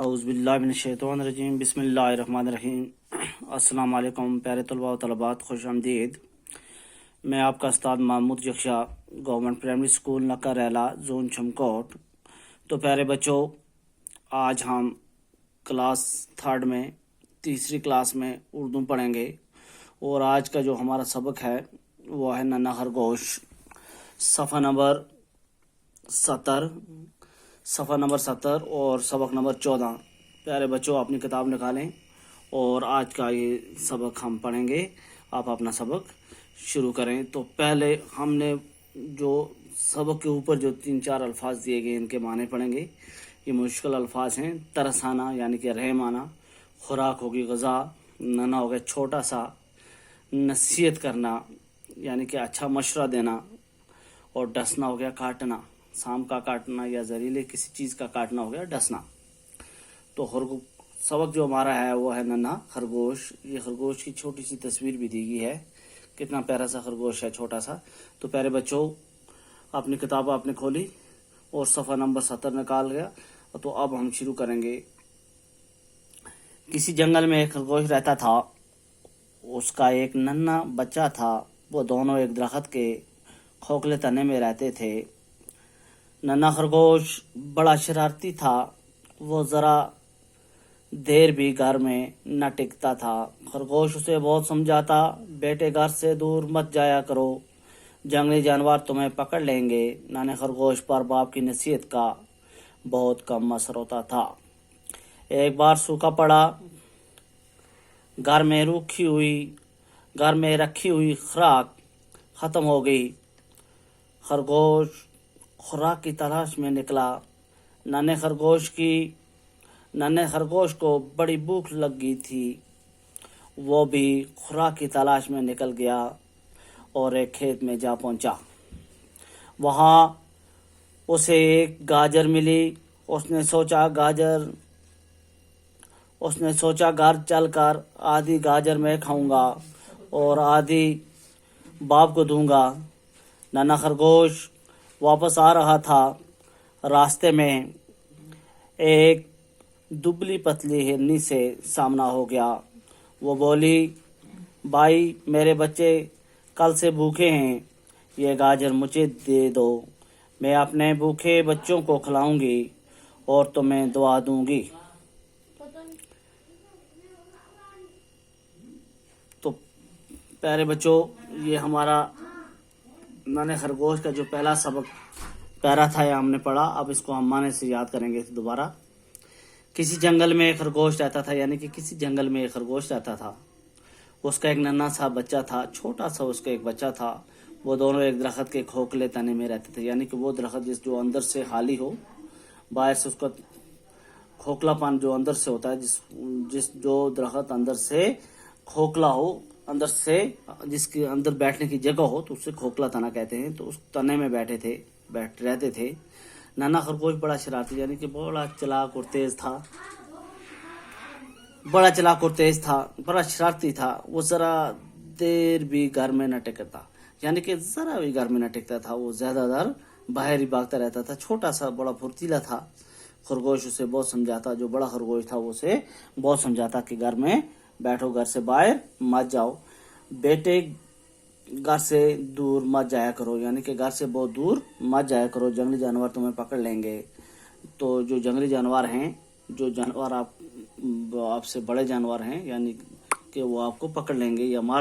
اعوذ باللہ من الشیطان الرجیم بسم اللہ الرحمن الرحیم۔ السلام علیکم پیارے طلباء و طلبات، خوش آمدید۔ میں آپ کا استاد محمود یکشا، گورنمنٹ پرائمری اسکول نکا ریلا، زون چمکوٹ۔ تو پیارے بچوں، آج ہم کلاس 3 میں تیسری کلاس میں اردو پڑھیں گے، اور آج کا جو ہمارا سبق ہے وہ ہے ننھا خرگوش، صفحہ نمبر 70 اور سبق نمبر 14۔ پیارے بچوں، اپنی کتاب نکالیں اور آج کا یہ سبق ہم پڑھیں گے۔ آپ اپنا سبق شروع کریں۔ تو پہلے ہم نے جو سبق کے اوپر جو 3-4 الفاظ دیے گئے ان کے معنی پڑھیں گے۔ یہ مشکل الفاظ ہیں۔ ترس آنا یعنی کہ رحم آنا، خوراک ہوگی غذا، ننھا ہو گیا چھوٹا سا، نصیحت کرنا یعنی کہ اچھا مشورہ دینا، اور ڈسنا ہو گیا کاٹنا، سام کا کاٹنا یا زہریلے کسی چیز کا کاٹنا ہو گیا ڈسنا۔ تو سبق جو ہمارا ہے وہ ہے ننھا خرگوش۔ یہ خرگوش کی چھوٹی سی تصویر بھی دی گئی ہے، کتنا پیارا سا خرگوش ہے، چھوٹا سا۔ تو پیارے بچوں، اپنی کتاب آپ نے کھولی اور صفحہ نمبر 70 نکال گیا۔ تو اب ہم شروع کریں گے۔ کسی جنگل میں ایک خرگوش رہتا تھا، اس کا ایک ننھا بچہ تھا۔ وہ دونوں ایک درخت کے کھوکھلے تنے میں رہتے تھے۔ ننھا خرگوش بڑا شرارتی تھا، وہ ذرا دیر بھی گھر میں نہ ٹکتا تھا۔ خرگوش اسے بہت سمجھاتا، بیٹے گھر سے دور مت جایا کرو، جنگلی جانور تمہیں پکڑ لیں گے۔ ننھے خرگوش پر باپ کی نصیحت کا بہت کم اثر ہوتا تھا۔ ایک بار سوکھا پڑا، گھر میں رکھی ہوئی خوراک ختم ہو گئی۔ خرگوش خوراک کی تلاش میں نکلا۔ ننھے خرگوش کو بڑی بھوک لگی تھی۔ وہ بھی خوراک کی تلاش میں نکل گیا اور ایک کھیت میں جا پہنچا۔ وہاں اسے ایک گاجر ملی۔ اس نے سوچا گھر چل کر آدھی گاجر میں کھاؤں گا اور آدھی باپ کو دوں گا۔ ننھا خرگوش واپس آ رہا تھا۔ راستے میں ایک دبلی پتلی ہرنی سے سامنا ہو گیا۔ وہ بولی، بھائی میرے بچے کل سے بھوکے ہیں، یہ گاجر مجھے دے دو، میں اپنے بھوکے بچوں کو کھلاؤں گی اور تمہیں دعا دوں گی۔ تو پیارے بچوں، یہ ہمارا ننھے خرگوش کا جو پہلا سبق پیرا تھا یہ ہم نے پڑھا۔ اب اس کو ہم معنی سے یاد کریں گے دوبارہ۔ کسی جنگل میں ایک خرگوش رہتا تھا، یعنی کہ کسی جنگل میں ایک خرگوش رہتا تھا۔ اس کا ایک ننھا سا بچہ تھا، چھوٹا سا اس کا ایک بچہ تھا۔ وہ دونوں ایک درخت کے کھوکھلے تنے میں رہتے تھے، یعنی کہ وہ درخت جو اندر سے خالی ہو، باہر سے اس کا کھوکھلا پن جو اندر سے ہوتا ہے، جو درخت اندر سے کھوکھلا ہو، اندر سے جس کے اندر بیٹھنے کی جگہ ہو تو اسے کھوکھلا تنا کہتے ہیں۔ تو اس تنے میں رہتے تھے۔ ننھا خرگوش بڑا شرارتی یعنی کہ بڑا چلاک اور تیز تھا، بڑا شرارتی تھا۔ وہ ذرا دیر بھی گھر میں نہ ٹکتا، یعنی کہ ذرا بھی گھر میں نہ ٹکتا تھا۔ وہ زیادہ تر باہر ہی بھاگتا رہتا تھا۔ چھوٹا سا بڑا پھرتیلا تھا۔ خرگوش اسے بہت سمجھاتا، جو بڑا خرگوش تھا وہ اسے بہت سمجھاتا کہ گھر میں بیٹھو، گھر سے باہر مت جاؤ، بیٹے گھر سے دور مت جایا کرو، یعنی کہ گھر سے بہت دور مت جایا کرو، جنگلی جانور تمہیں پکڑ لیں گے۔ تو جو جنگلی جانور ہیں، جو جانور آپ سے بڑے جانور ہیں، یعنی کہ وہ آپ کو پکڑ لیں گے یا مار